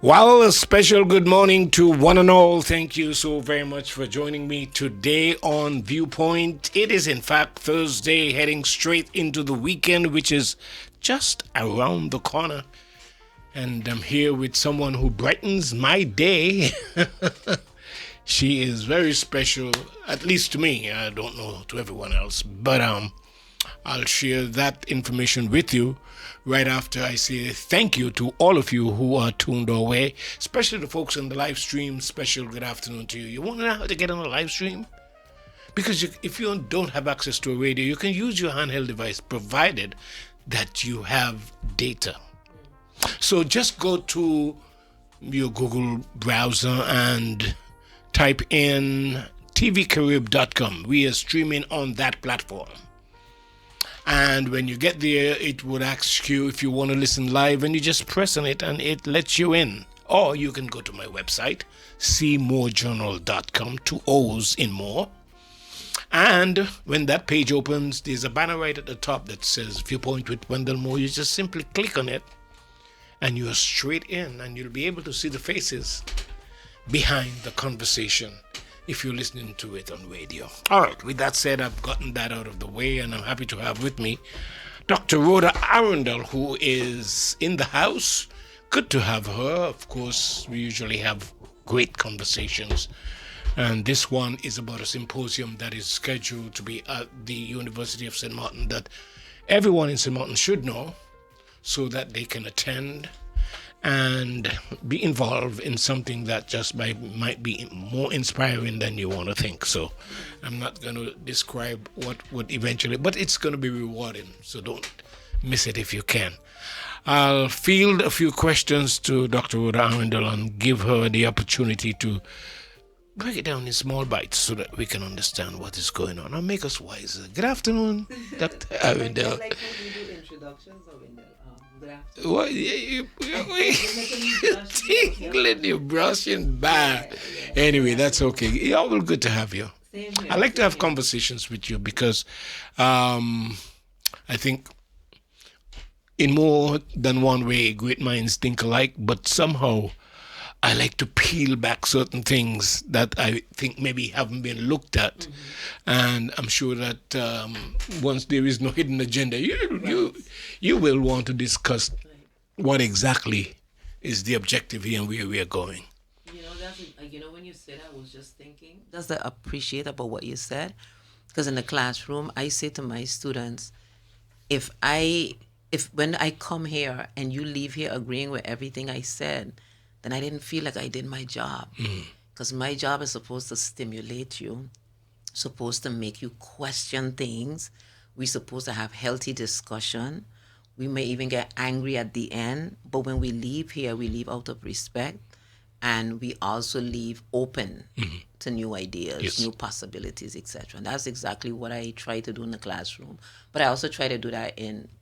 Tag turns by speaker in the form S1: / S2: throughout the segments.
S1: Well, a special good morning to one and all. Thank you so very much for joining me today on Viewpoint. It is, in fact, Thursday, heading straight into the weekend, which is just around the corner. And I'm here with someone who brightens my day. She is very special, at least to me. I don't know to everyone else, but I'll share that information with you right after I say thank you to all of you who are tuned our way, especially the folks on the live stream. Special good afternoon to you. You want to know how to get on the live stream? Because if you don't have access to a radio, you can use your handheld device, provided that you have data. So just go to your Google browser and type in tvcarib.com. We are streaming on that platform. And when you get there, it would ask you if you want to listen live, and you just press on it and it lets you in. Or you can go to my website, cmorejournal.com, 2 O's in more. And when that page opens, there's a banner right at the top that says Viewpoint with Wendell Moore. You just simply click on it and you're straight in, and you'll be able to see the faces behind the conversation if you're listening to it on radio. All right, with that said, I've gotten that out of the way, and I'm happy to have with me Dr. Rhoda Arrindell, who is in the house. Good to have her. Of course, we usually have great conversations, and this one is about a symposium that is scheduled to be at the University of St.Maarten that everyone in St.Maarten should know so that they can attend and be involved in something that just might be more inspiring than you want to think. So I'm not going to describe what would eventually, but it's going to be rewarding. So don't miss it if you can. I'll field a few questions to Dr. Rhoda Arrindell and give her the opportunity to break it down in small bites so that we can understand what is going on and make us wiser. Good afternoon, Dr. Arrindell.
S2: Like how you do introductions or in the good afternoon.
S1: What you tingling, you're brushing back. Anyway, that's okay. Yeah, well, good to have you.
S2: Same here.
S1: I like to have conversations with you because I think in more than one way, great minds think alike, but somehow I like to peel back certain things that I think maybe haven't been looked at. Mm-hmm. And I'm sure that once there is no hidden agenda, you will want to discuss what exactly is the objective here and where we are going.
S2: When you said, I was just thinking, that's the appreciate about what you said. Because in the classroom, I say to my students, if when I come here and you leave here agreeing with everything I said, then I didn't feel like I did my job. Because my job is supposed to stimulate you, supposed to make you question things. We're supposed to have healthy discussion. We may even get angry at the end, but when we leave here, we leave out of respect, and we also leave open to new ideas,
S1: Yes.
S2: new possibilities, etc. And that's exactly what I try to do in the classroom. But I also try to do that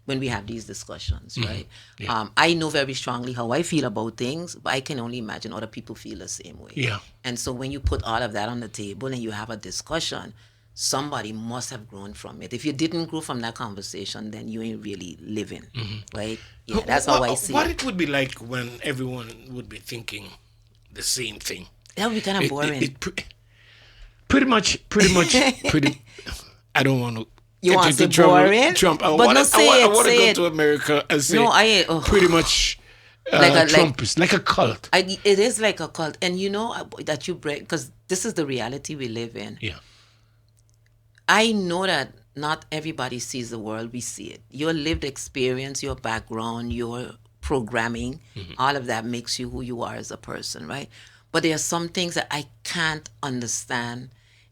S2: when we have these discussions, right?
S1: Yeah.
S2: I know very strongly how I feel about things, but I can only imagine other people feel the same way.
S1: Yeah.
S2: And so when you put all of that on the table and you have a discussion, somebody must have grown from it. If you didn't grow from that conversation, then you ain't really living, right? Yeah, that's how I see
S1: What
S2: it.
S1: it would be like when everyone would be thinking the same thing.
S2: That would be kind of boring.
S1: Pretty much. I don't want to.
S2: You want to say
S1: trouble,
S2: boring?
S1: Trump. I
S2: But
S1: want
S2: no,
S1: to
S2: say it,
S1: go
S2: say it.
S1: to America and say
S2: No, I
S1: pretty much Trump is like a cult.
S2: it is like a cult. And you know that you break, because this is the reality we live in.
S1: Yeah.
S2: I know that not everybody sees the world we see it. Your lived experience, your background, your programming, all of that makes you who you are as a person, right? But there are some things that I can't understand.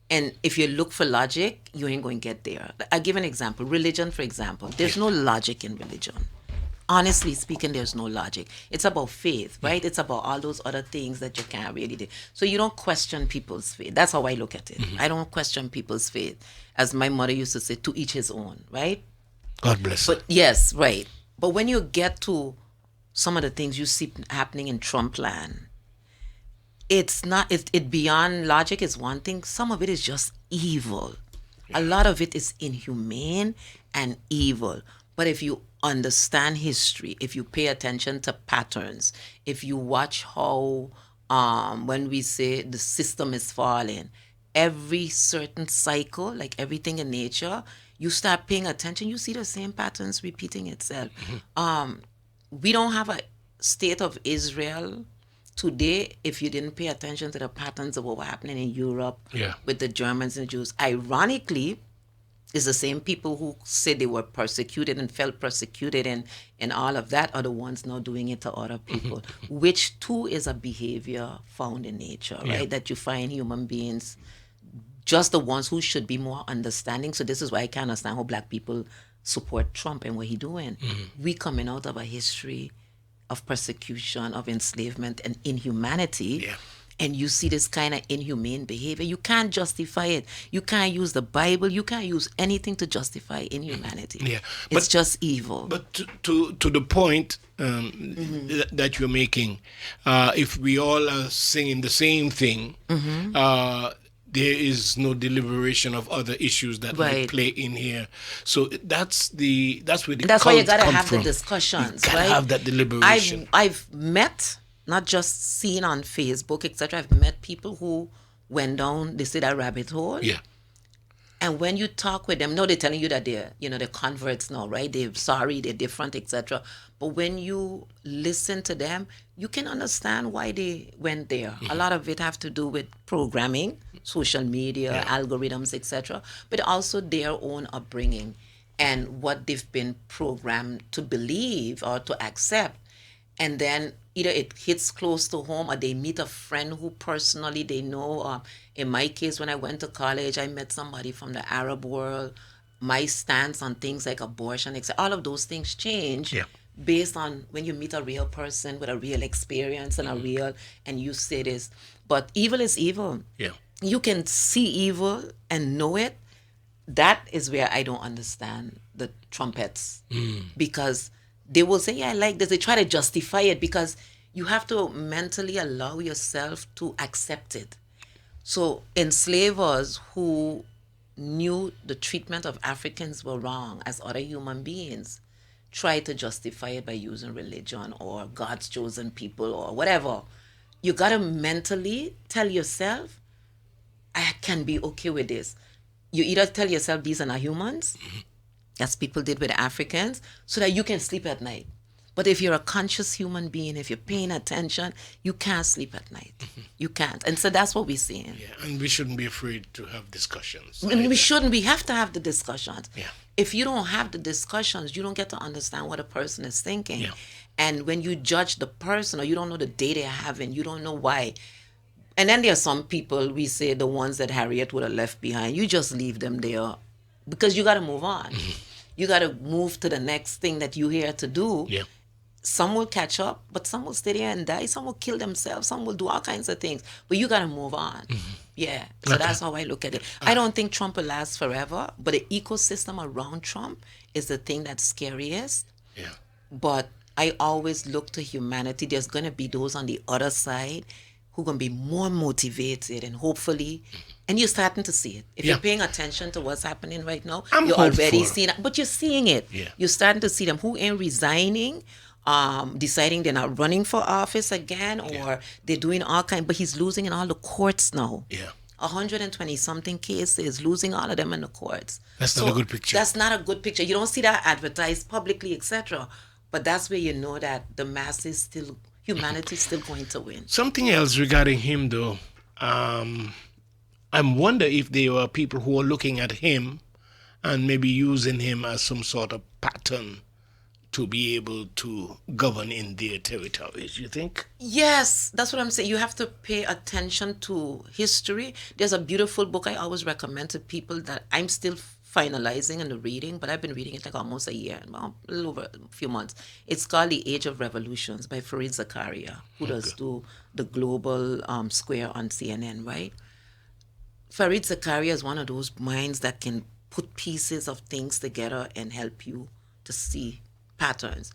S2: And if you look for logic, you ain't going to get there. I'll give an example. Religion, for example. There's no logic in religion. Honestly speaking, there's no logic. It's about faith, right? It's about all those other things that you can't really do. So you don't question people's faith. That's how I look at it. I don't question people's faith. As my mother used to say, to each his own, right?
S1: God bless.
S2: But yes, right. But when you get to some of the things you see happening in Trump land, it's not, it beyond logic is one thing. Some of it is just evil. A lot of it is inhumane and evil. But if you understand history, if you pay attention to patterns, if you watch how, when we say the system is falling, every certain cycle, like everything in nature, you start paying attention, you see the same patterns repeating itself. We don't have a state of Israel today if you didn't pay attention to the patterns of what were happening in Europe
S1: Yeah.
S2: with the Germans and Jews. Ironically, it's the same people who said they were persecuted and felt persecuted and all of that are the ones now doing it to other people, which too is a behavior found in nature, right?
S1: Yeah.
S2: That you find human beings, just the ones who should be more understanding. So this is why I can't understand how black people support Trump and what he's doing. We coming out of a history of persecution, of enslavement and inhumanity.
S1: Yeah.
S2: And you see this kind of inhumane behavior. You can't justify it. You can't use the Bible. You can't use anything to justify inhumanity.
S1: Yeah.
S2: It's just evil.
S1: But to the point that you're making, if we all are singing the same thing, there is no deliberation of other issues that might
S2: Right.
S1: play in here. So that's where the
S2: That's why you
S1: cult
S2: gotta
S1: come
S2: have
S1: from.
S2: the discussions,
S1: You gotta
S2: right?
S1: have that deliberation.
S2: I've met, not just seen on Facebook, etc. I've met people who went down, they say, that rabbit hole.
S1: Yeah.
S2: And when you talk with them, no, they're telling you that they're converts now, right? They're sorry, they're different, etc. But when you listen to them, you can understand why they went there. A lot of it have to do with programming, social media, algorithms, etc. But also their own upbringing and what they've been programmed to believe or to accept. And then either it hits close to home or they meet a friend who personally they know. In my case, when I went to college, I met somebody from the Arab world. My stance on things like abortion, etc. All of those things change
S1: Yeah.
S2: based on when you meet a real person with a real experience and and you say this. But evil is evil.
S1: Yeah.
S2: You can see evil and know it. That is where I don't understand the trumpets, because they will say, yeah, I like this. They try to justify it because you have to mentally allow yourself to accept it. So enslavers who knew the treatment of Africans were wrong as other human beings try to justify it by using religion or God's chosen people or whatever. You got to mentally tell yourself, I can be okay with this. You either tell yourself these are not humans, as people did with Africans, so that you can sleep at night. But if you're a conscious human being, if you're paying attention, you can't sleep at night. You can't. And so that's what we're seeing.
S1: Yeah. And we shouldn't be afraid to have discussions.
S2: And we
S1: either.
S2: shouldn't. We have to have the discussions.
S1: Yeah.
S2: If you don't have the discussions, you don't get to understand what a person is thinking.
S1: Yeah.
S2: And when you judge the person or you don't know the day they're having, you don't know why. And then there are some people, we say the ones that Harriet would have left behind, you just leave them there because you got to move on. You got to move to the next thing that you're here to do.
S1: Yeah.
S2: Some will catch up, but some will stay there and die. Some will kill themselves. Some will do all kinds of things. But you got to move on. Yeah. So that's how I look at it. I don't think Trump will last forever, but the ecosystem around Trump is the thing that's scariest.
S1: Yeah.
S2: But I always look to humanity. There's going to be those on the other side who are going to be more motivated and hopefully, and you're starting to see it. If
S1: Yeah.
S2: you're paying attention to what's happening right now,
S1: I'm
S2: you're already
S1: hopeful.
S2: seeing it. But you're seeing it.
S1: Yeah.
S2: You're starting to see them who ain't resigning, deciding they're not running for office again, or they're doing all kinds, but he's losing in all the courts now.
S1: Yeah.
S2: 120 something cases, losing all of them in the courts.
S1: That's not a good picture.
S2: That's not a good picture. You don't see that advertised publicly, etc. But that's where you know that the masses still, humanity is still going to win.
S1: Something else regarding him, though. I wonder if there are people who are looking at him and maybe using him as some sort of pattern to be able to govern in their territories, you think?
S2: Yes, that's what I'm saying. You have to pay attention to history. There's a beautiful book I always recommend to people that I'm still finalizing and reading, but I've been reading it like almost a year, well, a little over a few months. It's called The Age of Revolutions by Fareed Zakaria, who does do the global square on CNN, right? Fareed Zakaria is one of those minds that can put pieces of things together and help you to see patterns.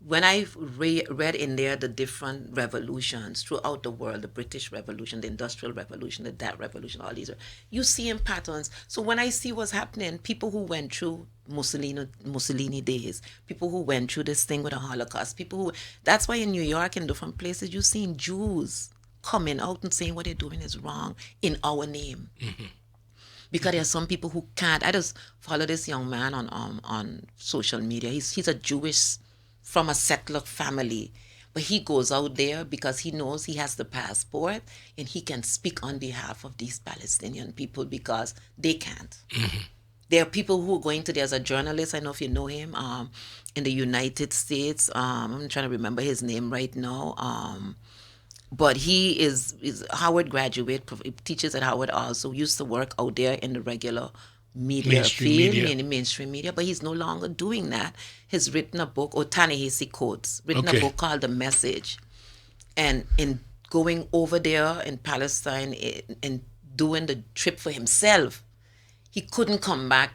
S2: when I read in there the different revolutions throughout the world, the British Revolution, the Industrial Revolution, the that revolution, all these, you see in patterns. So when I see what's happening, people who went through Mussolini days, people who went through this thing with the Holocaust, people who, that's why in New York and different places, you're seeing Jews coming out and saying what they're doing is wrong in our name. Because there are some people who can't. I just follow this young man on social media. He's a Jewish from a settler family, but he goes out there because he knows he has the passport and he can speak on behalf of these Palestinian people because they can't. There are people who are going to, there's a journalist, I don't know if you know him, in the United States. I'm trying to remember his name right now. But he is Howard graduate, teaches at Howard also, used to work out there in the regular media
S1: Mainstream
S2: field,
S1: media.
S2: in the mainstream media, but he's no longer doing that. He's written a book, or Ta-Nehisi quotes, written
S1: Okay.
S2: a book called The Message. And in going over there in Palestine and doing the trip for himself, he couldn't come back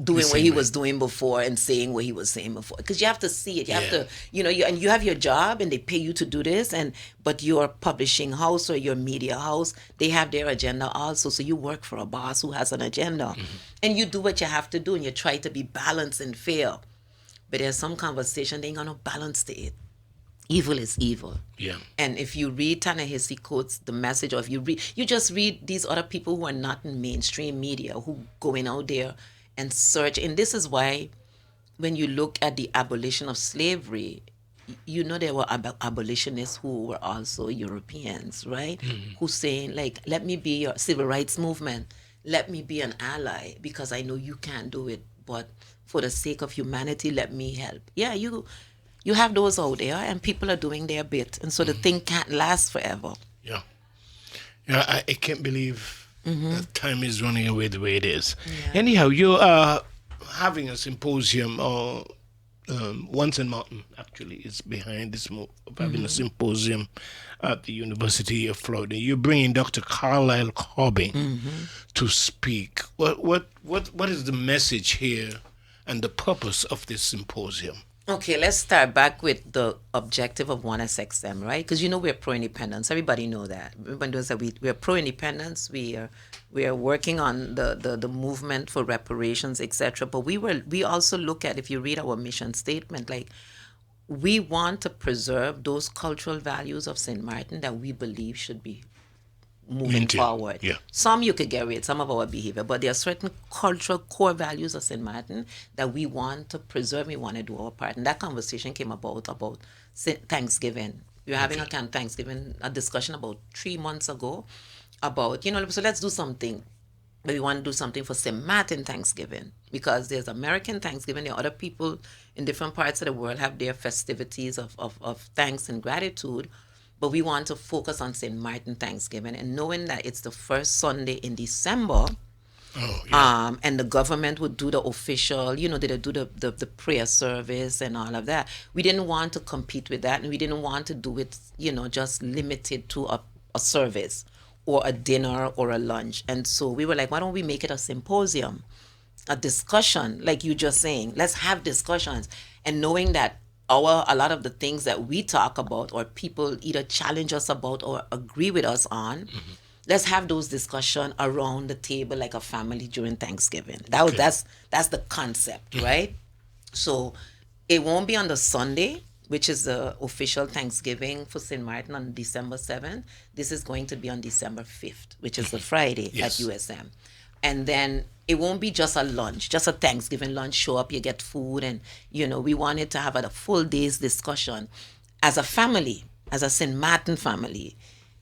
S2: doing what
S1: same
S2: he
S1: way.
S2: was doing before and saying what he was saying before, because you have to see it, you have
S1: Yeah.
S2: to, and you have your job and they pay you to do this, but your publishing house or your media house, they have their agenda also, so you work for a boss who has an agenda, and you do what you have to do and you try to be balanced and fair. But there's some conversation, they ain't got no balance to it. Evil is evil.
S1: Yeah.
S2: And if you read Ta-Nehisi quotes, the message, or if you just read these other people who are not in mainstream media, who going out there and search. And this is why when you look at the abolition of slavery, there were abolitionists who were also Europeans, right? Who saying, like, let me be your civil rights movement. Let me be an ally because I know you can't do it. But for the sake of humanity, let me help. Yeah, you have those out there and people are doing their bit. And so the thing can't last forever.
S1: Yeah. Yeah, I can't believe that time is running away the way it is.
S2: Yeah.
S1: Anyhow, you are having a symposium, or one St.Maarten actually is behind this move of having a symposium at the University of Florida. You're bringing Dr. Carlisle Corbin to speak. What is the message here and the purpose of this symposium?
S2: Okay, let's start back with the objective of 1SXM, right? Because we're pro-independence. Everybody know that. Everybody knows that we're pro-independence. We are working on the movement for reparations, etc. But we also look at, if you read our mission statement, like, we want to preserve those cultural values of St.Maarten that we believe should be moving
S1: Maintain,
S2: forward.
S1: yeah.
S2: Some you could get rid, some of our behavior, but there are certain cultural core values of St.Maarten that we want to preserve. We want to do our part, and that conversation came about Thanksgiving. We were having a discussion about 3 months ago about, so let's do something. But we want to do something for St.Maarten Thanksgiving, because there's American Thanksgiving. There are other people in different parts of the world have their festivities of thanks and gratitude. But we want to focus on St.Maarten Thanksgiving, and knowing that it's the first Sunday in December,
S1: Oh, yeah.
S2: and the government would do the official, they do the prayer service and all of that. We didn't want to compete with that, and we didn't want to do it, just limited to a service or a dinner or a lunch. And so we were like, why don't we make it a symposium, a discussion, like you just saying, let's have discussions. And knowing that a lot of the things that we talk about, or people either challenge us about or agree with us on, let's have those discussions around the table like a family during Thanksgiving. That's the concept, right? So it won't be on the Sunday, which is the official Thanksgiving for St.Maarten on December 7th. This is going to be on December 5th, which is the Friday
S1: Yes.
S2: at USM. And then it won't be just a lunch, just a Thanksgiving lunch. Show up, you get food, and we wanted to have a full day's discussion as a family, as a St.Maarten family.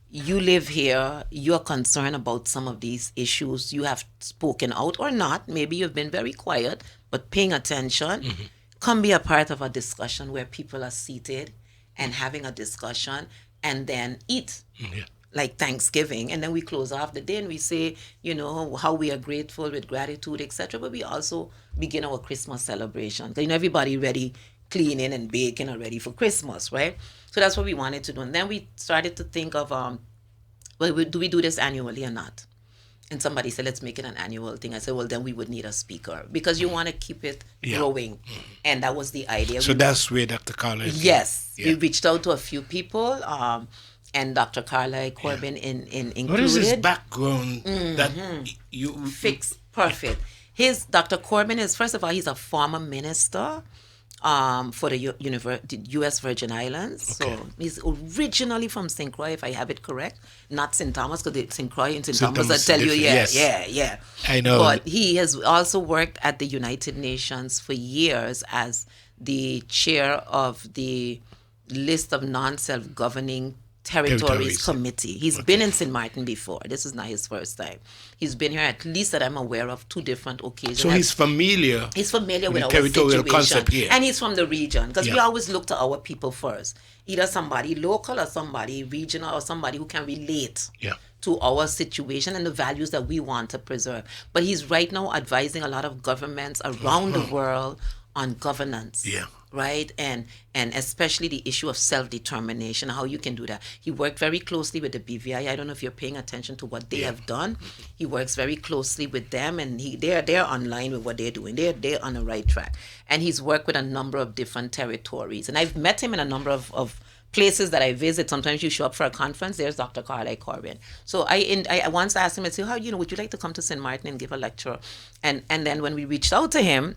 S2: You live here, you're concerned about some of these issues. You have spoken out or not. Maybe you've been very quiet, but paying attention. Come be a part of a discussion where people are seated and having a discussion, and then eat.
S1: Yeah.
S2: Like Thanksgiving, and then we close off the day and we say, how we are grateful with gratitude, etc. But we also begin our Christmas celebration. Everybody ready, cleaning and baking and ready for Christmas, right? So that's what we wanted to do. And then we started to think of, do we do this annually or not? And somebody said, let's make it an annual thing. I said, well, then we would need a speaker because you want to keep it growing. And that was the idea.
S1: So that's where Dr. Carla is.
S2: Yes. We reached out to a few people, and Dr. Carla Corbin included.
S1: What is his background that you...
S2: Fixed. Perfect. Dr. Corbin is, first of all, he's a former minister for the U.S. Virgin Islands.
S1: Okay.
S2: So he's originally from St. Croix, if I have it correct, not St. Thomas, because St. Croix and St. Thomas, I tell you, yeah.
S1: I know.
S2: But he has also worked at the United Nations for years as the chair of the list of non-self-governing territories committee. He's been in St.Maarten before. This is not his first time. He's been here, at least that I'm aware of, 2 different occasions.
S1: So he's familiar.
S2: He's familiar with our
S1: territorial
S2: situation.
S1: Concept here.
S2: And he's from the region, because we always look to our people first. Either somebody local or somebody regional or somebody who can relate to our situation and the values that we want to preserve. But he's right now advising a lot of governments around the world on governance. Right? And especially the issue of self-determination, how you can do that. He worked very closely with the BVI. I don't know if you're paying attention to what they have done. He works very closely with them, and they're online with what they're doing. They're on the right track. And he's worked with a number of different territories. And I've met him in a number of places that I visit. Sometimes you show up for a conference, there's Dr. Carla Corbin. So I once asked him, I said, would you like to come to St.Maarten and give a lecture? And then when we reached out to him,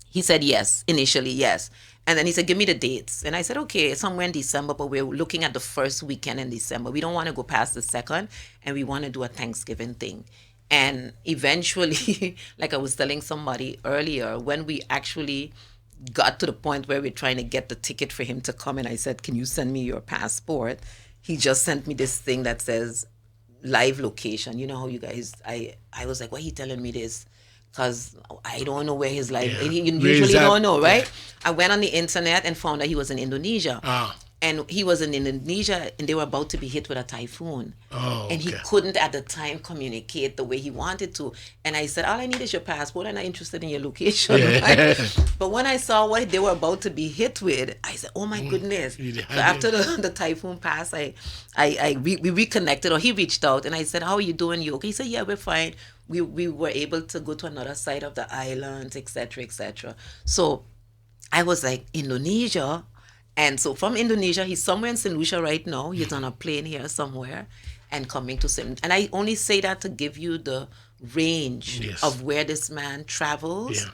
S2: he said yes, initially, yes. And then he said, give me the dates. And I said, okay, somewhere in December, but we're looking at the first weekend in December. We don't want to go past the second, and we want to do a Thanksgiving thing. And eventually, like I was telling somebody earlier, when we actually got to the point where we're trying to get the ticket for him to come, and I said, can you send me your passport? He just sent me this thing that says live location. You know how you guys, I was like, why are you telling me this? Because I don't know where his life, you usually don't know, right? I went on the internet and found that he was in Indonesia. And he was in Indonesia, and they were about to be hit with a typhoon. And he couldn't at the time communicate the way he wanted to. And I said, all I need is your passport. I'm not interested in your location. Right? But when I saw what they were about to be hit with, I said, oh my goodness. So after the typhoon passed, we reconnected, or he reached out, and I said, how are you doing? You okay? He said, yeah, we're fine. We were able to go to another side of the island, etc., etc. So I was like, Indonesia? And so from Indonesia, he's somewhere in St. Lucia right now. He's on a plane here somewhere and coming to St. And I only say that to give you the range of where this man travels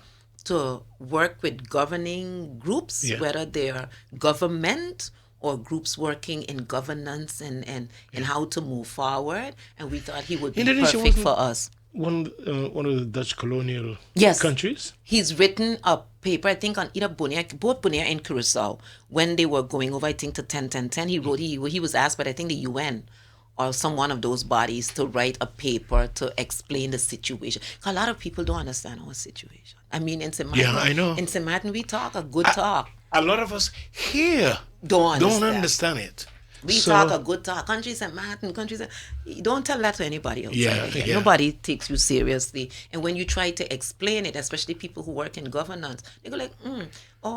S2: to work with governing groups, whether they're government or groups working in governance and how to move forward. And we thought he would be perfect for us.
S1: One of the Dutch colonial countries?
S2: He's written a paper, I think, on either both Bonaire and Curacao. When they were going over, I think, to 10-10-10, he was asked by, I think, the UN or some one of those bodies to write a paper to explain the situation. A lot of people don't understand our situation. I mean, in St. Maarten,
S1: I know.
S2: In St. Maarten, we talk a good talk.
S1: A lot of us here don't understand it.
S2: We talk a good talk. Countries St. Maarten, don't tell that to anybody else. Nobody takes you seriously. And when you try to explain it, especially people who work in governance, they go like,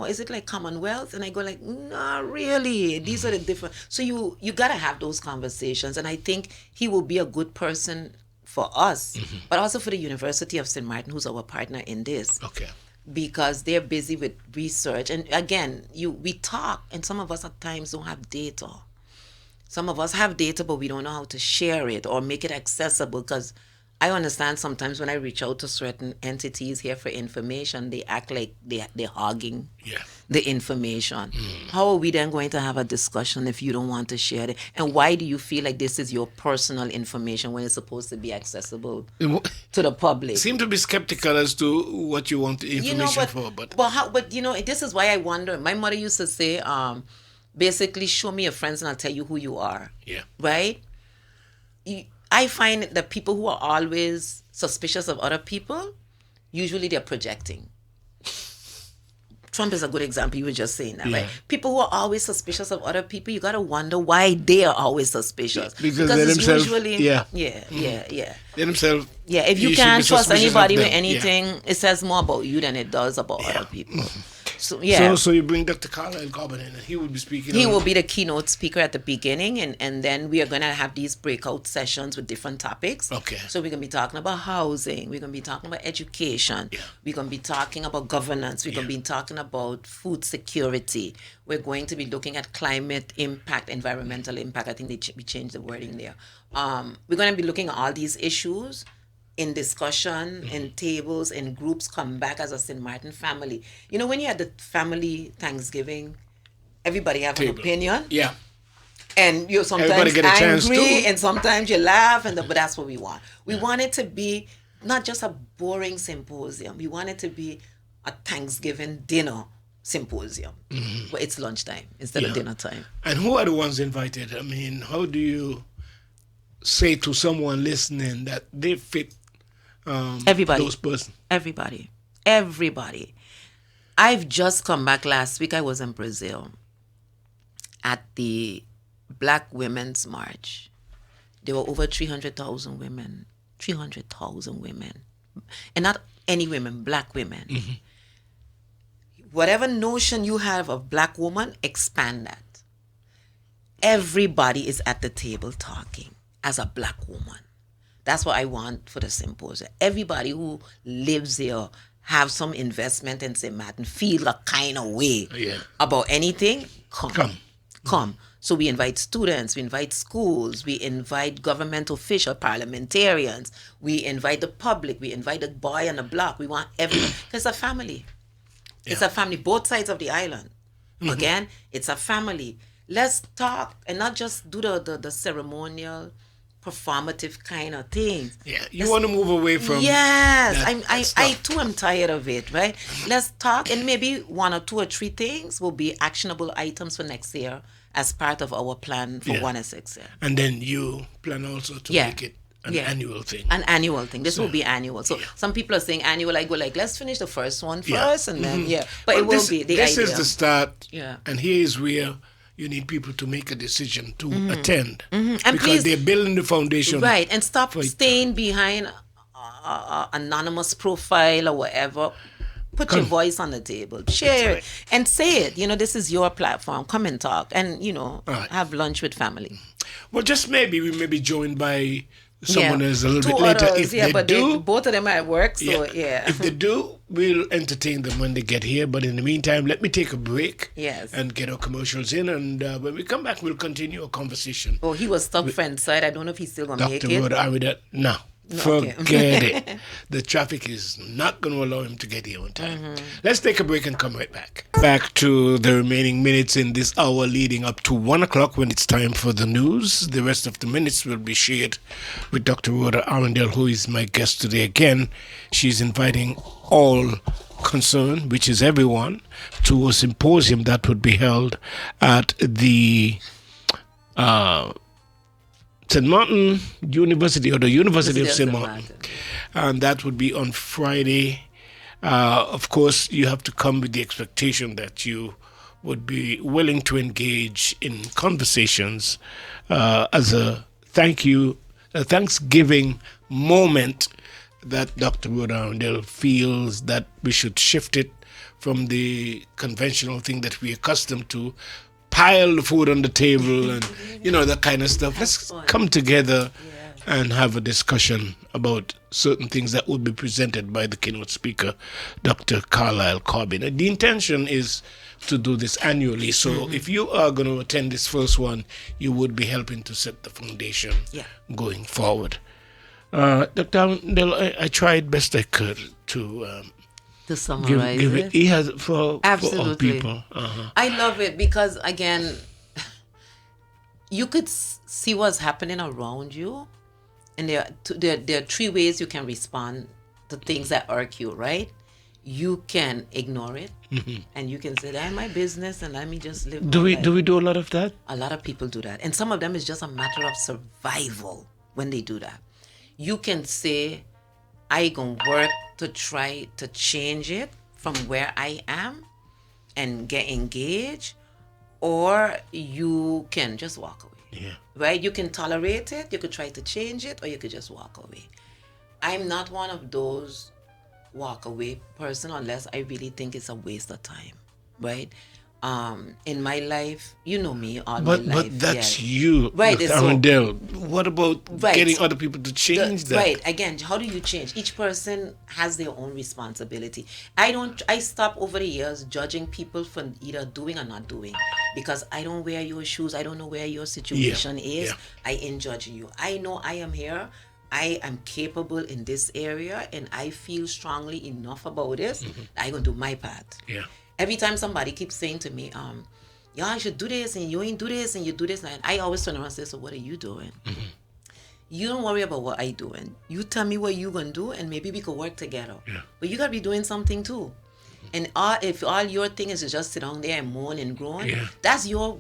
S2: is it like Commonwealth? And I go like, not really. These are the different. So you got to have those conversations. And I think he will be a good person for us, but also for the University of St. Maarten, who's our partner in this.
S1: Okay.
S2: Because they're busy with research. And again, we talk, and some of us at times don't have data. Some of us have data, but we don't know how to share it or make it accessible, because I understand sometimes when I reach out to certain entities here for information, they act like they're hogging the information. How are we then going to have a discussion if you don't want to share it? And why do you feel like this is your personal information when it's supposed to be accessible to the public?
S1: Seem to be skeptical as to what you want the information for. But
S2: this is why I wonder. My mother used to say, basically, show me your friends and I'll tell you who you are.
S1: Yeah.
S2: Right? I find that people who are always suspicious of other people, usually they're projecting. Trump is a good example. You were just saying that, right? People who are always suspicious of other people, you got to wonder why they are always suspicious.
S1: Because they
S2: it's
S1: themselves,
S2: usually... They
S1: themselves...
S2: Yeah, if you can't trust anybody with anything, it says more about you than it does about other people. So yeah.
S1: So you bring Dr. Carlisle Corbin in, and he will be speaking.
S2: He will be the keynote speaker at the beginning, and then we are going to have these breakout sessions with different topics.
S1: Okay.
S2: So we're going to be talking about housing. We're going to be talking about education.
S1: Yeah.
S2: We're going to be talking about governance. We're going to be talking about food security. We're going to be looking at climate impact, environmental impact. I think we changed the wording there. We're going to be looking at all these issues in discussion, in tables, in groups, come back as a St.Maarten family. You know, when you had the family Thanksgiving, everybody have an opinion.
S1: Yeah.
S2: And you're sometimes angry and sometimes you laugh, but that's what we want. We want it to be not just a boring symposium. We want it to be a Thanksgiving dinner symposium. But it's lunchtime instead of dinner time.
S1: And who are the ones invited? I mean, how do you say to someone listening that they fit
S2: everybody?
S1: Those persons?
S2: Everybody. I've just come back last week. I was in Brazil at the Black Women's March. There were over 300,000 women. 300,000 women. And not any women, Black women. Whatever notion you have of Black woman, expand that. Everybody is at the table talking as a Black woman. That's what I want for the symposium. Everybody who lives there, have some investment in St.Maarten, feel a kind of way about anything, come. So we invite students, we invite schools, we invite government officials, parliamentarians, we invite the public, we invite the boy on the block. We want everyone, because it's a family. Yeah. It's a family, both sides of the island. Again, it's a family. Let's talk and not just do the ceremonial, performative kind of things.
S1: Yeah, you want to move away from.
S2: Yes, I'm tired of it. Right? Let's talk, and maybe 1 or 2 or 3 things will be actionable items for next year as part of our plan for 1 and 6 year.
S1: And then you plan also to make it an annual thing.
S2: An annual thing. This will be annual. So some people are saying annual. I go like, let's finish the first one first, and then But it will be the
S1: This
S2: idea.
S1: is the start.
S2: Yeah.
S1: And here is where you need people to make a decision to attend.
S2: And
S1: because
S2: please,
S1: they're building the foundation.
S2: Right, and stop staying behind anonymous profile or whatever. Put your voice on the table. Share it and say it. You know, this is your platform. Come and talk and, have lunch with family.
S1: Well, just maybe we may be joined by someone who's a little bit later.
S2: Others, both of them are at work, so
S1: If they do, we'll entertain them when they get here. But in the meantime, let me take a break and get our commercials in. And when we come back, we'll continue our conversation.
S2: Oh, he was stuck friend side. I don't know if he's still going to make it.
S1: Dr. Rhoda Arrindell, no. Forget it. The traffic is not going to allow him to get here on time. Let's take a break and come right back. Back to the remaining minutes in this hour leading up to 1 o'clock when it's time for the news. The rest of the minutes will be shared with Dr. Rhoda Arrindell, who is my guest today again. She's inviting all concerned, which is everyone, to a symposium that would be held at the St.Maarten University, or the University of St.Maarten. And that would be on Friday. Of course, you have to come with the expectation that you would be willing to engage in conversations as a Thanksgiving moment that Dr. Rhoda Arrindell feels that we should shift it from the conventional thing that we're accustomed to, pile the food on the table and, that kind of stuff. Let's come together and have a discussion about certain things that would be presented by the keynote speaker, Dr. Carlisle Corbin. The intention is to do this annually. So if you are going to attend this first one, you would be helping to set the foundation going forward. Dr. Arrindell, I tried best I could to
S2: summarize
S1: give it. He has for all people.
S2: I love it because, again, you could see what's happening around you, and there are 3 ways you can respond to things that irk you, right? You can ignore it, and you can say, that's my business, and let me just live my life.
S1: Do we do a lot of that?
S2: A lot of people do that. And some of them is just a matter of survival when they do that. You can say, I gonna work to try to change it from where I am and get engaged, or you can just walk away. Right? You can tolerate it, you could try to change it, or you could just walk away. I'm not one of those walk away person unless I really think it's a waste of time. right? In my life, you know me, all my
S1: But
S2: life, yeah.
S1: that's you,
S2: Right,
S1: Dr.
S2: it's so
S1: Arundel. What about
S2: right.
S1: getting other people to change that?
S2: Right, again, how do you change? Each person has their own responsibility. I stop over the years judging people for either doing or not doing, because I don't wear your shoes. I don't know where your
S1: Yeah,
S2: situation
S1: yeah,
S2: is. I ain't judging you. I know I am here. I am capable in this area, and I feel strongly enough about this. I gonna do my part.
S1: yeah.
S2: Every time somebody keeps saying to me, yeah, I should do this, and you ain't do this, and you do this, and I always turn around and say, so what are you doing? You don't worry about what I doing. You tell me what you gonna do, and maybe we could work together.
S1: Yeah.
S2: But you gotta be doing something too. And if all your thing is to just sit down there and moan and groan,
S1: Yeah.
S2: that's your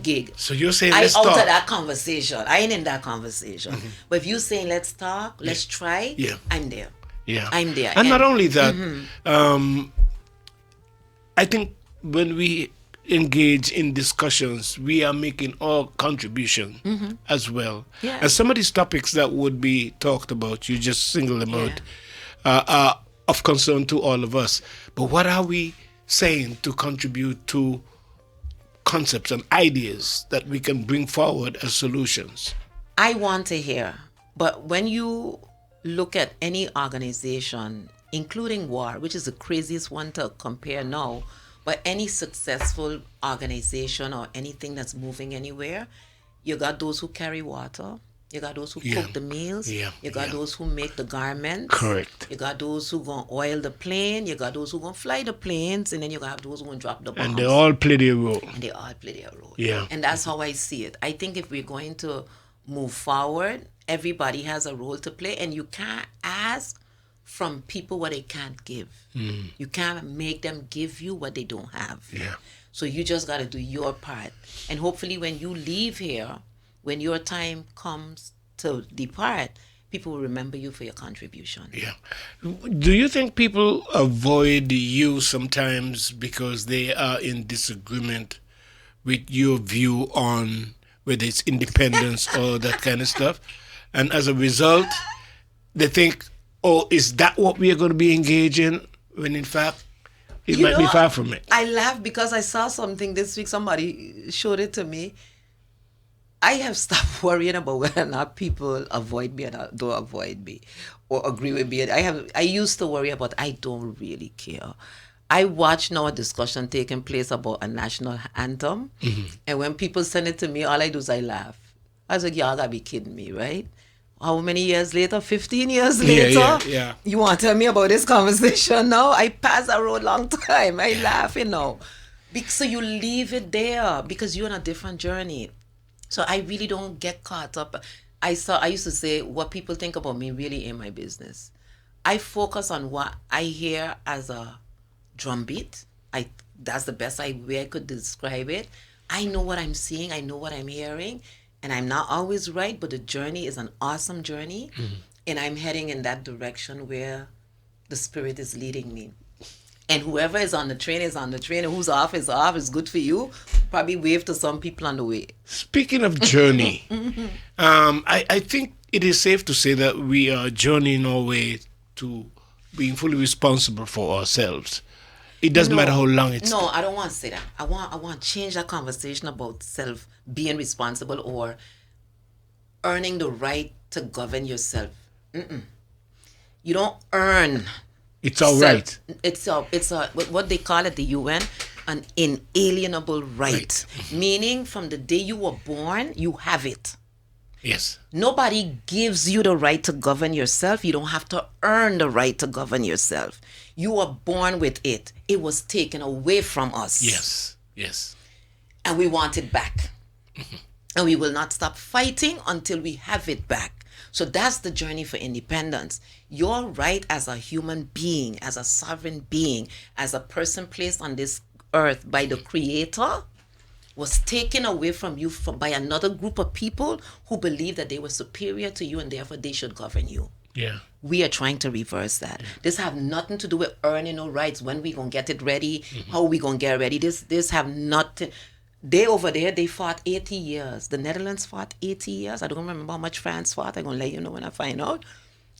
S2: gig.
S1: So you're saying
S2: I
S1: let's
S2: out of
S1: talk.
S2: that conversation. I ain't in that conversation. But if you saying let's talk, let's try,
S1: Yeah.
S2: I'm there.
S1: Yeah.
S2: I'm there.
S1: And not only that, I think when we engage in discussions, we are making our contribution as well.
S2: Yeah.
S1: And some of these topics that would be talked about, you just single them
S2: Yeah.
S1: out, are of concern to all of us. But what are we saying to contribute to concepts and ideas that we can bring forward as solutions?
S2: I want to hear. But when you look at any organization, including war, which is the craziest one to compare now, but any successful organization or anything that's moving anywhere, you got those who carry water, you got those who
S1: Yeah.
S2: cook the meals,
S1: Yeah.
S2: you got
S1: Yeah.
S2: those who make the garments,
S1: Correct.
S2: you got those who gonna oil the plane, you got those who gonna fly the planes, and then you got those who gonna drop the bombs.
S1: And they all play their role.
S2: And they all play their role.
S1: Yeah.
S2: And that's how I see it. I think if we're going to move forward, everybody has a role to play, and you can't ask from people what they can't give. You can't make them give you what they don't have.
S1: Yeah.
S2: So you just got to do your part. And hopefully when you leave here, when your time comes to depart, people will remember you for your contribution.
S1: Yeah. Do you think people avoid you sometimes because they are in disagreement with your view on whether it's independence or that kind of stuff? And as a result, they think, oh, is that what we are going to be engaged in? When in fact, it might be far from it.
S2: I laugh because I saw something this week. Somebody showed it to me. I have stopped worrying about whether or not people avoid me or don't avoid me or agree with me. I used to worry about, I don't really care. I watch now a discussion taking place about a national anthem. And when people send it to me, all I do is I laugh. I was like, y'all gotta be kidding me, right? How many years later? 15 years later?
S1: Yeah.
S2: You want to tell me about this conversation now? I passed that road long time. I laugh, So you leave it there because you're on a different journey. So I really don't get caught up. I used to say, what people think about me really ain't my business. I focus on what I hear as a drumbeat. That's the best way I could describe it. I know what I'm seeing. I know what I'm hearing. And I'm not always right, but the journey is an awesome journey. And I'm heading in that direction where the Spirit is leading me. And whoever is on the train is on the train, and who's off is off. It's good for you. Probably wave to some people on the way.
S1: Speaking of journey, I think it is safe to say that we are journeying our way to being fully responsible for ourselves. It doesn't matter how long it's.
S2: No, I don't want to say that. I want to change that conversation about being responsible or earning the right to govern yourself. You don't earn.
S1: It's all right.
S2: It's a what they call it, the UN, an inalienable right. Meaning from the day you were born, you have it.
S1: Yes.
S2: Nobody gives you the right to govern yourself. You don't have to earn the right to govern yourself. You were born with it. It was taken away from us.
S1: Yes. Yes.
S2: And we want it back. And we will not stop fighting until we have it back. So that's the journey for independence. Your right as a human being, as a sovereign being, as a person placed on this earth by the Creator, was taken away from you by another group of people who believed that they were superior to you and therefore they should govern you.
S1: Yeah.
S2: We are trying to reverse that. This have nothing to do with earning no rights. When we gonna get it ready? How we gonna get ready? This have nothing. They over there, they fought 80 years. The Netherlands fought 80 years. I don't remember how much France fought. I'm gonna let you know when I find out.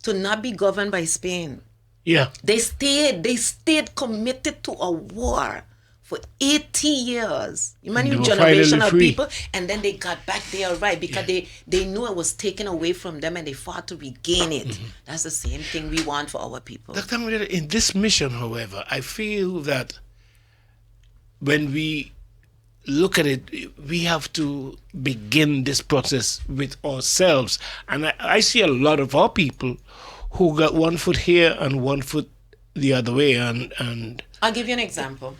S2: To not be governed by Spain.
S1: Yeah.
S2: They stayed committed to a war for 80 years. You
S1: And they
S2: new
S1: were
S2: generation
S1: finally
S2: of
S1: free.
S2: people, and then they got back their right because they knew it was taken away from them and they fought to regain it. That's the same thing we want for our people.
S1: Dr. Amrita, in this mission, however, I feel that when we look at it, we have to begin this process with ourselves. And I see a lot of our people who got one foot here and one foot the other way. And
S2: I'll give you an example.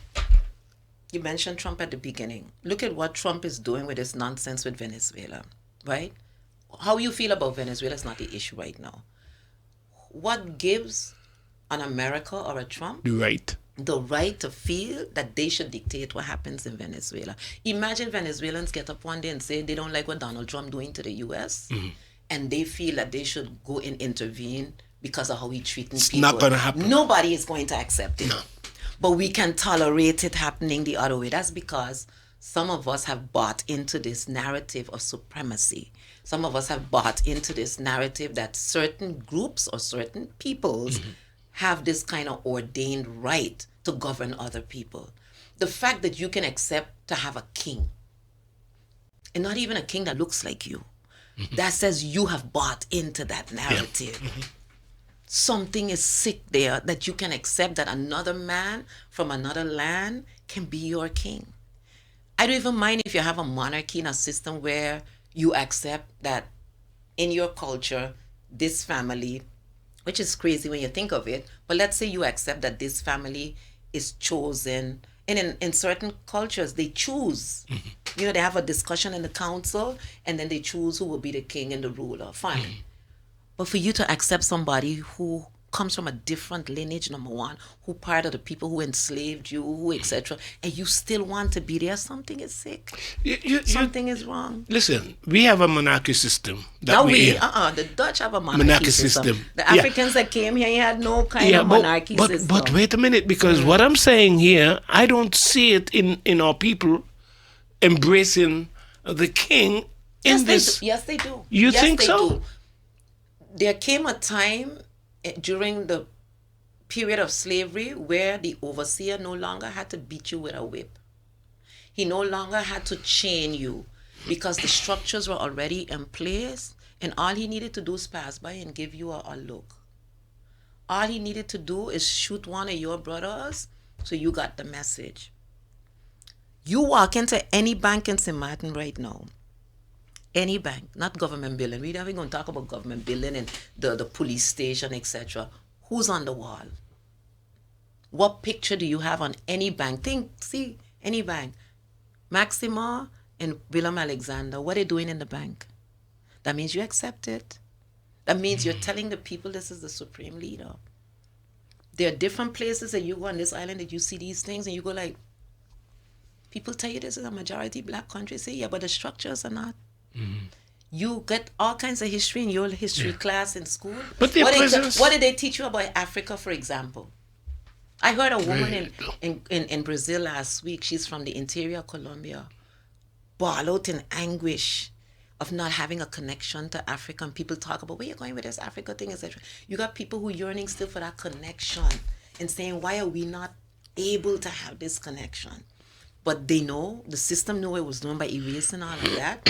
S2: You mentioned Trump at the beginning. Look at what Trump is doing with this nonsense with Venezuela, right? How you feel about Venezuela is not the issue right now. What gives an America or a Trump the right to feel that they should dictate what happens in Venezuela? Imagine Venezuelans get up one day and say they don't like what Donald Trump doing to the U.S. And they feel that they should go and intervene because of how he treating people.
S1: It's not going to happen.
S2: Nobody is going to accept it.
S1: No.
S2: But we can tolerate it happening the other way. That's because some of us have bought into this narrative of supremacy. Some of us have bought into this narrative that certain groups or certain peoples have this kind of ordained right to govern other people. The fact that you can accept to have a king, and not even a king that looks like you, that says you have bought into that narrative. Something is sick there that you can accept that another man from another land can be your king. I don't even mind if you have a monarchy in a system where you accept that in your culture, this family, which is crazy when you think of it, but let's say you accept that this family is chosen. And in certain cultures, they choose. They have a discussion in the council, and then they choose who will be the king and the ruler. Fine. But for you to accept somebody who comes from a different lineage, number one, who part of the people who enslaved you, who etc., and you still want to be there, something is sick. Something is wrong.
S1: Listen, we have a monarchy system.
S2: The Dutch have a monarchy system. The Africans that came here had no kind of monarchy system.
S1: But wait a minute, because what I'm saying here, I don't see it in our people embracing the king in this.
S2: Yes, they do.
S1: You think so?
S2: Do. There came a time during the period of slavery where the overseer no longer had to beat you with a whip. He no longer had to chain you because the structures were already in place, and all he needed to do is pass by and give you a look. All he needed to do is shoot one of your brothers, so you got the message. You walk into any bank in St.Maarten right now, any bank, not government building. We're not even going to talk about government building and the police station, etc. Who's on the wall? What picture do you have on any bank? See, any bank. Maxima and Willem Alexander, what are they doing in the bank? That means you accept it. That means you're telling the people this is the supreme leader. There are different places that you go on this island that you see these things and you go like, people tell you this is a majority black country. Say, yeah, but the structures are not. You get all kinds of history in your history class in school.
S1: But
S2: what did they teach you about Africa, for example? I heard a woman in Brazil last week, she's from the interior of Colombia, bawl out in anguish of not having a connection to Africa. And people talk about, where you going with this Africa thing, etc. You got people who yearning still for that connection and saying, why are we not able to have this connection? But they know, the system knew it was done by erasing all of that,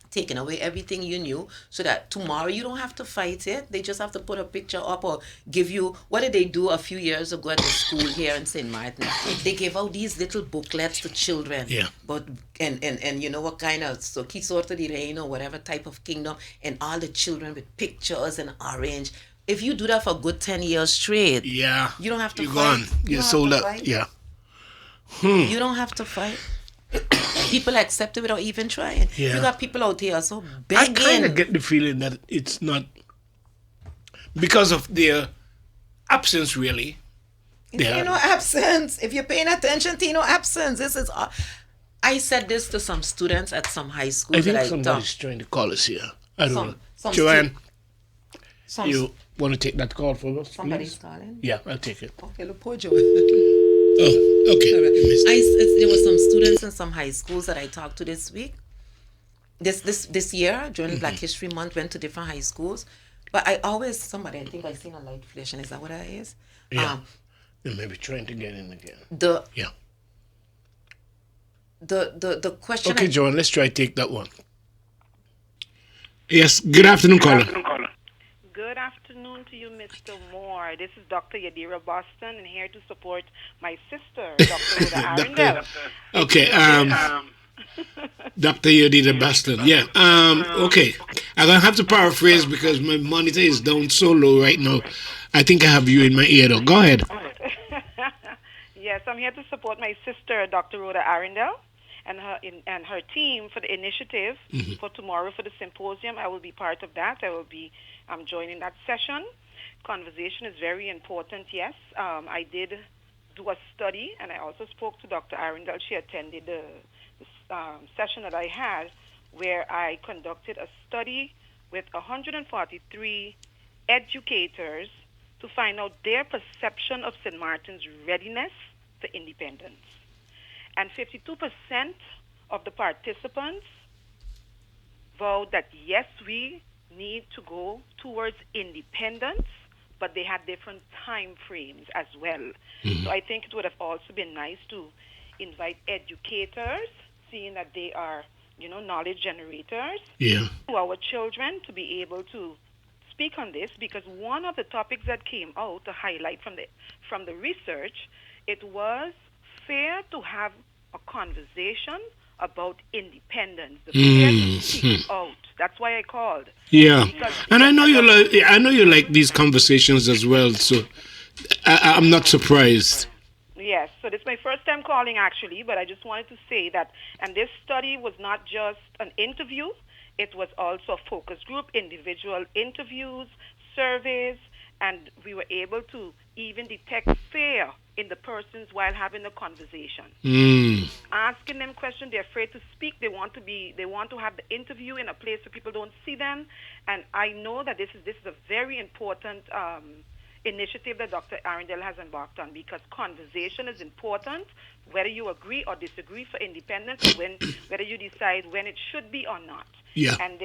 S2: taking away everything you knew, so that tomorrow you don't have to fight it. They just have to put a picture up or give you, what did they do a few years ago at the school here in St.Maarten? They gave out these little booklets to children.
S1: Yeah.
S2: But and you know what kind of, so Qui Sorte di Reino, whatever type of kingdom, and all the children with pictures and orange. If you do that for a good 10 years straight, you don't have to
S1: you're
S2: fight.
S1: gone. You're sold out. Yeah.
S2: You don't have to fight. People accept it without even trying.
S1: Yeah.
S2: You got people out here so begging.
S1: I kind of get the feeling that it's not because of their absence, really.
S2: No absence. If you're paying attention to absence, this is. I said this to some students at some high school.
S1: I think somebody's trying to call us here. I don't know. Joanne, you want to take that call for us?
S2: Somebody's calling?
S1: Yeah, I'll take it.
S2: Okay, look, poor Joanne.
S1: Oh, okay.
S2: There were some students in some high schools that I talked to this week. This year, during Black History Month, went to different high schools. But I think I seen a light flashing. Is that what that is?
S1: Yeah. They may be trying to get in again.
S2: the question
S1: Okay, Joan, let's try take that one. Yes, good afternoon, caller.
S3: Good afternoon to you, Mr. Moore. This is Dr. Yadira Boston, and here to support my sister, Dr. Rhoda
S1: Dr.
S3: Arrindell.
S1: Okay, Dr. Yodita Baston. Yeah. Okay. I'm gonna have to paraphrase because my monitor is down so low right now. I think I have you in my ear though. Go ahead.
S3: Yes, I'm here to support my sister, Dr. Rhoda Arrindell, and her team for the initiative for tomorrow for the symposium. I will be part of that. I'm joining that session. Conversation is very important. Yes, I did do a study, and I also spoke to Dr. Arrindell. She attended the session that I had, where I conducted a study with 143 educators to find out their perception of St. Martin's readiness for independence. And 52% of the participants vowed that yes, we need to go towards independence, but they had different time frames as well. So I think it would have also been nice to invite educators, seeing that they are, knowledge generators, to our children to be able to speak on this, because one of the topics that came out to highlight from the research, it was fair to have a conversation about independence, the fair to speak out. That's why I called.
S1: Yeah, and I know you like these conversations as well. So I'm not surprised.
S3: Yes, so this is my first time calling actually, but I just wanted to say that, and this study was not just an interview, it was also a focus group, individual interviews, surveys, and we were able to even detect fear in the persons while having the conversation. Asking them questions, they're afraid to speak. They want to have the interview in a place where people don't see them. And I know that this is a very important initiative that Dr. Arrindell has embarked on, because conversation is important, whether you agree or disagree for independence, or whether you decide when it should be or not.
S1: Yeah.
S3: And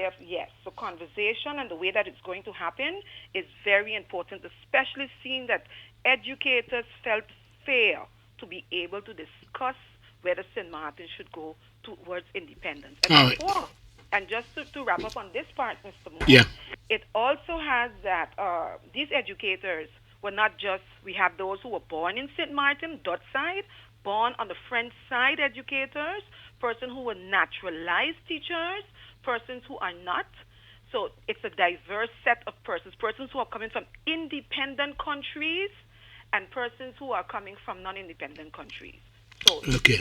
S3: so conversation and the way that it's going to happen is very important, especially seeing that educators felt fair to be able to discuss whether St. Maarten should go towards independence. And and just to wrap up on this part, Mr. Moore, it also has that these educators were not just, we have those who were born in St. Maarten, Dutch side, born on the French side educators, persons who were naturalized teachers, persons who are not. So it's a diverse set of persons who are coming from independent countries and persons who are coming from non-independent countries. So,
S1: okay.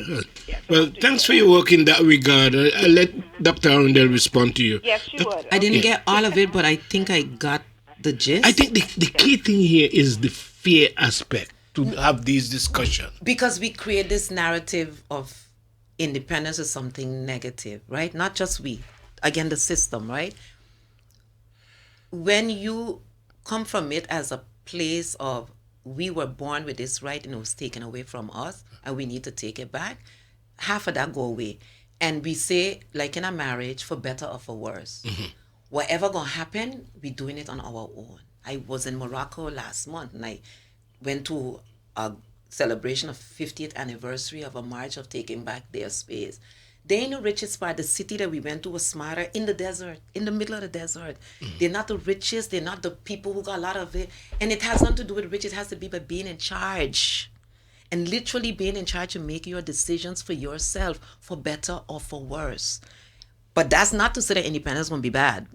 S1: Well, thanks for your work in that regard. I'll let Dr. Arrindell respond to you.
S3: Yes, she would.
S2: I didn't get all of it, but I think I got the gist.
S1: I think the key thing here is the fear aspect to have these discussions.
S2: Because we create this narrative of independence as something negative, right? Not just we. Again, the system, right? When you come from it as a place of we were born with this right and it was taken away from us and we need to take it back, half of that go away. And we say, like in a marriage, for better or for worse. Whatever gonna happen, we doing it on our own. I was in Morocco last month and I went to a celebration of 50th anniversary of a march of taking back their space. They ain't the richest part. The city that we went to was St.Maarten, in the desert, in the middle of the desert. They're not the richest. They're not the people who got a lot of it. And it has nothing to do with rich. It has to be by being in charge. And literally being in charge and making your decisions for yourself, for better or for worse. But that's not to say that independence is going to be bad.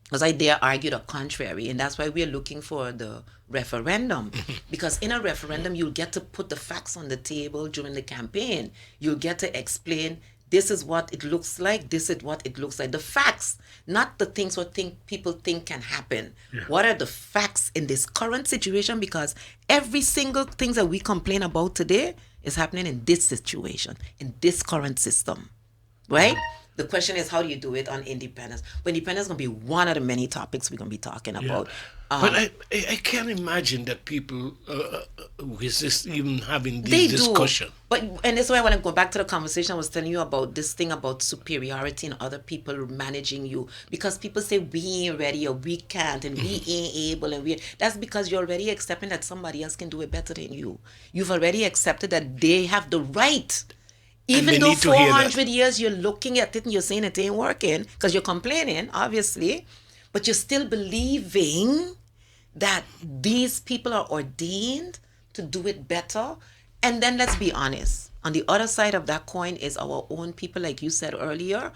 S2: Because I dare argue the contrary. And that's why we're looking for the referendum. Because in a referendum, you'll get to put the facts on the table during the campaign. You'll get to explain, this is what it looks like. This is what it looks like. The facts, not the things what people think can happen. What are the facts in this current situation? Because every single thing that we complain about today is happening in this situation, in this current system, right? The question is, how do you do it on independence? But independence is going to be one of the many topics we're going to be talking about.
S1: But I can't imagine that people resist even having this discussion.
S2: And that's why I want to go back to the conversation I was telling you about, this thing about superiority and other people managing you. Because people say we ain't ready or we can't and we ain't able. That's because you're already accepting that somebody else can do it better than you. You've already accepted that they have the right
S1: And they
S2: Even though
S1: need to hear that.
S2: 400 years you're looking at it and you're saying it ain't working because you're complaining, obviously, but you're still believing that these people are ordained to do it better. And then let's be honest, on the other side of that coin is our own people, like you said earlier,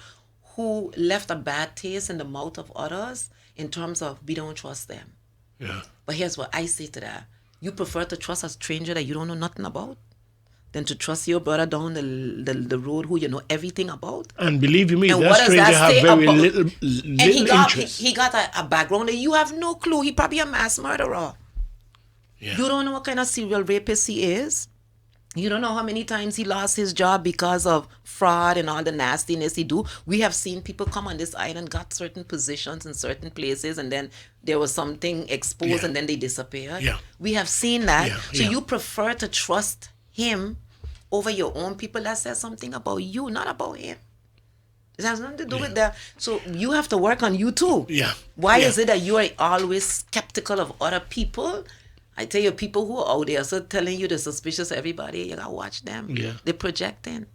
S2: who left a bad taste in the mouth of others in terms of we don't trust them.
S1: Yeah.
S2: But here's what I say to that. You prefer to trust a stranger that you don't know nothing about than to trust your brother down the road who you know everything about.
S1: And believe you me,
S2: And
S1: that
S2: what does
S1: stranger
S2: that
S1: have
S2: say
S1: very
S2: about-
S1: little
S2: And he got
S1: interest.
S2: a background that you have no clue. He probably a mass murderer.
S1: Yeah.
S2: You don't know what kind of serial rapist he is. You don't know how many times he lost his job because of fraud and all the nastiness he do. We have seen people come on this island, got certain positions in certain places, and then there was something exposed
S1: Yeah.
S2: and then they disappeared.
S1: Yeah.
S2: We have seen that.
S1: Yeah,
S2: So
S1: yeah.
S2: you prefer to trust him over your own people. That says something about you, not about him. It has nothing to do with that. So you have to work on you too.
S1: Yeah.
S2: Why
S1: Yeah.
S2: is it that you are always skeptical of other people? I tell you, people who are out there so telling you they're suspicious of everybody, you gotta watch them.
S1: Yeah.
S2: They're projecting.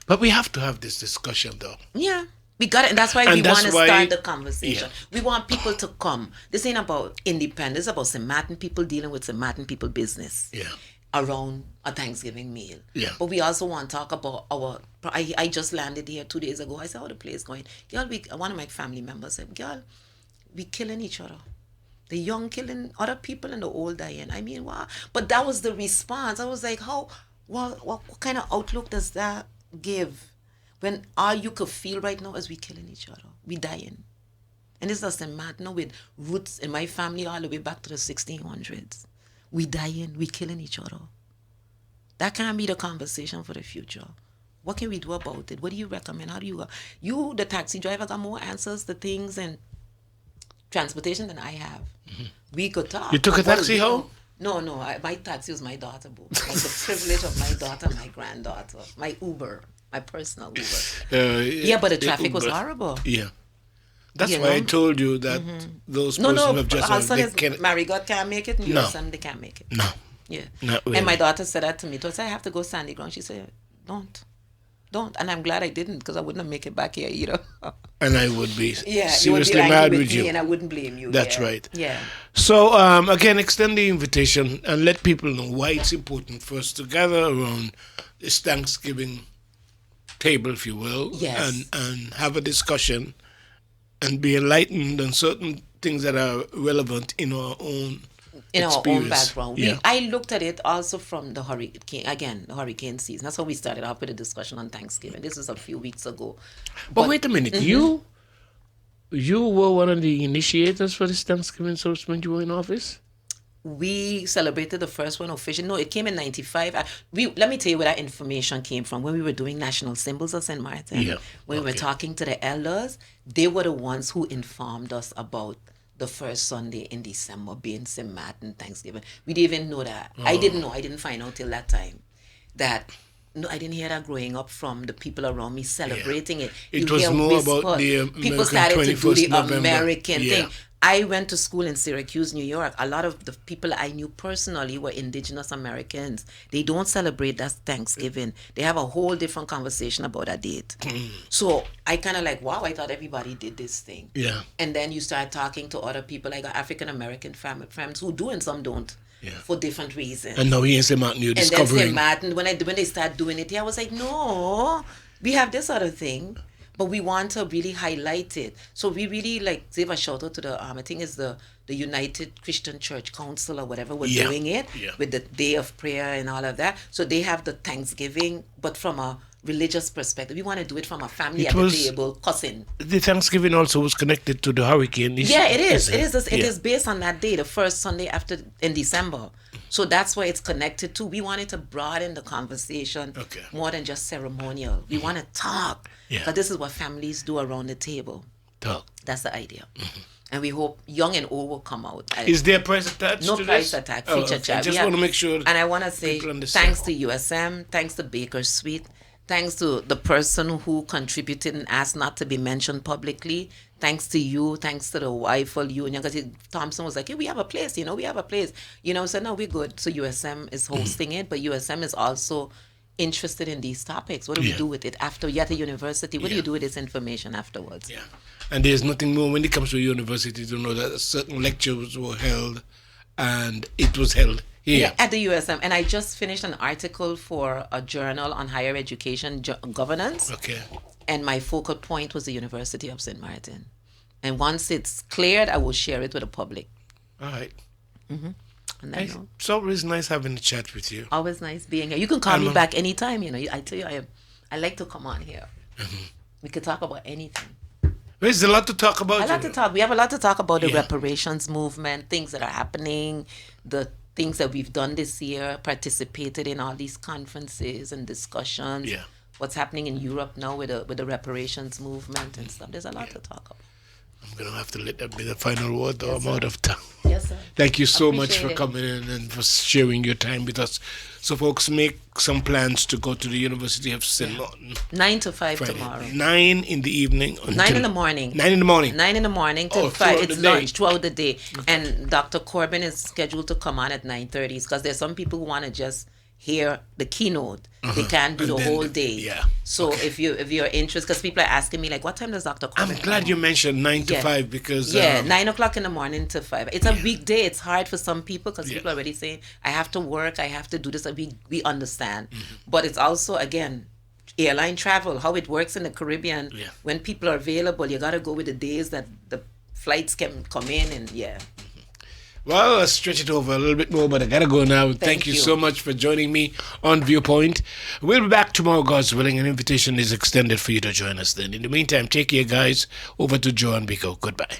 S1: But we have to have this discussion, though.
S2: Yeah. We got it. And that's why
S1: And
S2: we
S1: that's
S2: want to
S1: why-
S2: start the conversation.
S1: Yeah.
S2: We want people to come. This ain't about independence. It's about St.Maarten people dealing with St.Maarten people business.
S1: Yeah.
S2: Around a Thanksgiving meal.
S1: Yeah.
S2: But we also want to talk about our... I just landed here 2 days ago. I said, how the place going? Girl, one of my family members said, girl, we killing each other. The young killing other people and the old dying. I mean, wow. But that was the response. I was like, what kind of outlook does that give? When all you could feel right now is we killing each other. We dying. And this is St.Maarten with roots in my family all the way back to the 1600s. We dying, we killing each other. That can't be the conversation for the future. What can we do about it? What do you recommend? How do you go? You, the taxi driver, got more answers to things and transportation than I have. We could talk.
S1: You took a
S2: What do
S1: taxi
S2: we do?
S1: home?
S2: No. My taxi was my daughter, boo. Like the privilege of my daughter, my granddaughter, my Uber, my personal Uber. Yeah, but the traffic was horrible.
S1: Yeah. That's
S2: You
S1: why I
S2: know?
S1: told you that those
S2: No,
S1: persons
S2: no,
S1: have just
S2: her son
S1: they
S2: is
S1: can't-
S2: married, God can't make it, and
S1: No.
S2: USM, they can't make it.
S1: No.
S2: Yeah.
S1: Not
S2: And my
S1: really.
S2: daughter said that to me. So I said, I have to go Sandy Ground. She said, don't. And I'm glad I didn't because I wouldn't have make it back here either.
S1: And I would be
S2: Yeah,
S1: seriously
S2: you would be angry
S1: mad
S2: with
S1: with
S2: me
S1: you.
S2: and I wouldn't blame you.
S1: That's
S2: yeah.
S1: right.
S2: Yeah.
S1: So, again, extend the invitation and let people know why it's important for us to gather around this Thanksgiving table, if you will,
S2: Yes.
S1: and have a discussion and be enlightened on certain things that are relevant in our own
S2: In our own
S1: experience.
S2: background.
S1: Yeah.
S2: I looked at it also from the hurricane season. That's how we started off with a discussion on Thanksgiving. This was a few weeks ago.
S1: But wait a minute, you were one of the initiators for this Thanksgiving service when you were in office?
S2: We celebrated the first one officially. No, it came in 95. Let me tell you where that information came from. When we were doing national symbols of St.Maarten,
S1: Yeah,
S2: when we were
S1: okay.
S2: talking to the elders, they were the ones who informed us about the first Sunday in December being St.Maarten Thanksgiving. We didn't even know that. I didn't know. I didn't find out till that time that. No, I didn't hear that growing up from the people around me celebrating it.
S1: It
S2: You
S1: was
S2: hear
S1: more about
S2: whispers.
S1: the
S2: People
S1: American
S2: started to do
S1: 21st
S2: the
S1: November.
S2: American
S1: Yeah.
S2: thing. I went to school in Syracuse, New York. A lot of the people I knew personally were indigenous Americans. They don't celebrate that Thanksgiving. They have a whole different conversation about that date. So I kind of like, wow, I thought everybody did this thing.
S1: Yeah.
S2: And then you start talking to other people, like African American friends who do and some don't,
S1: Yeah.
S2: for different reasons.
S1: And now here in St.Maarten, you're
S2: And then
S1: discovering.
S2: St.Maarten, when they start doing it, I was like, no, we have this other thing, but we want to really highlight it. So we really give a shout out to the I think it's the United Christian Church Council or whatever were
S1: Yeah.
S2: doing it
S1: Yeah.
S2: with the day of prayer and all of that. So they have the Thanksgiving, but from a religious perspective. We want to do it from a family
S1: It
S2: at
S1: was-
S2: the table, cousin.
S1: The Thanksgiving also was connected to the hurricane issue.
S2: Yeah, it is. It is. It
S1: Yeah.
S2: is based on that day, the first Sunday in December. So that's why it's connected to. We wanted to broaden the conversation
S1: Okay.
S2: more than just ceremonial. We want to talk.
S1: Yeah.
S2: Because this is what families do around the table.
S1: Talk.
S2: That's the idea. And we hope young and old will come out.
S1: Is there a price attached
S2: No
S1: to
S2: price
S1: this?
S2: attack,
S1: Oh,
S2: feature
S1: okay.
S2: chat.
S1: Just
S2: We
S1: want to
S2: have-
S1: make sure.
S2: And I want to say
S1: people understand.
S2: thanks to USM, thanks to Baker's Suite, thanks to the person who contributed and asked not to be mentioned publicly. Thanks to you, thanks to the wife of you. And because Thompson was like, hey, we have a place, we have a place. So no, we're good. So USM is hosting it, but USM is also interested in these topics. What do we do with it after you're at the university? What do you do with this information afterwards?
S1: Yeah. And there's nothing more when it comes to university to know that certain lectures were held, and it was held here.
S2: At the USM. And I just finished an article for a journal on higher education governance.
S1: Okay.
S2: And my focal point was the University of St.Maarten. And once it's cleared, I will share it with the public.
S1: All right.
S2: And
S1: It's always nice having a chat with you.
S2: always nice being here. You can call me back anytime. I tell you, I like to come on here. We could talk about anything.
S1: There's a lot to talk about.
S2: We have a lot to talk about the reparations movement, things that are happening, the things that we've done this year, participated in all these conferences and discussions.
S1: Yeah.
S2: What's happening in Europe now with the reparations movement and stuff. There's a lot to talk about.
S1: I'm going to have to let that be the final word, though. I'm out of time.
S2: Yes, sir.
S1: Thank you so much for
S2: Appreciate it.
S1: coming in and for sharing your time with us. So, folks, make some plans to go to the University of St.Maarten.
S2: 9 to 5
S1: Friday.
S2: tomorrow.
S1: 9 in the evening.
S2: 9 in the morning.
S1: 9 in the morning.
S2: 9 in the morning till 5.
S1: throughout
S2: It's
S1: the day.
S2: lunch throughout the day. And Dr. Corbin is scheduled to come on at 9:30 because there's some people who want to just hear the keynote. They can't do
S1: And
S2: the
S1: then
S2: whole day.
S1: yeah.
S2: So if you're interested, because people are asking me like, what time does Dr. Corbin
S1: I'm glad you mentioned 9 to
S2: Yeah.
S1: 5 because...
S2: 9 o'clock in the morning to 5. It's a weekday. It's hard for some people because people are already saying, I have to work, I have to do this. We understand. But it's also, again, airline travel, how it works in the Caribbean.
S1: Yeah.
S2: When people are available, you got to go with the days that the flights can come in and
S1: Well, I'll stretch it over a little bit more, but I gotta go now. Thank you so much for joining me on Viewpoint. We'll be back tomorrow, God's willing. An invitation is extended for you to join us then. In the meantime, take care, guys. Over to Joe and Biko. Goodbye.